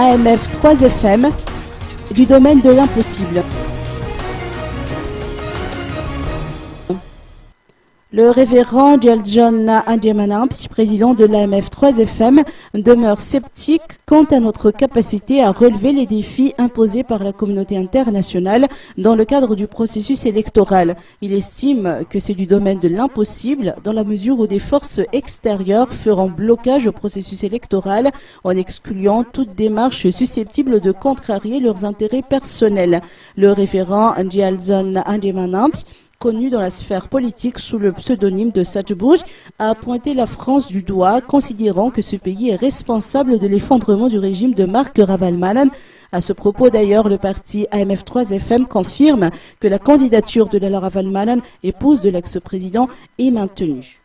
AMF 3FM du domaine de l'impossible. Le révérend John Andiamana, président de l'AMF 3FM, demeure sceptique quant à notre capacité à relever les défis imposés par la communauté internationale dans le cadre du processus électoral. Il estime que c'est du domaine de l'impossible dans la mesure où des forces extérieures feront blocage au processus électoral en excluant toute démarche susceptible de contrarier leurs intérêts personnels. Le révérend John Andiamana, connu dans la sphère politique sous le pseudonyme de Satchbouj, a pointé la France du doigt, considérant que ce pays est responsable de l'effondrement du régime de Marc Ravalomanana. À ce propos d'ailleurs, le parti AMF 3FM confirme que la candidature de Laura Ravalomanana, épouse de l'ex-président, est maintenue.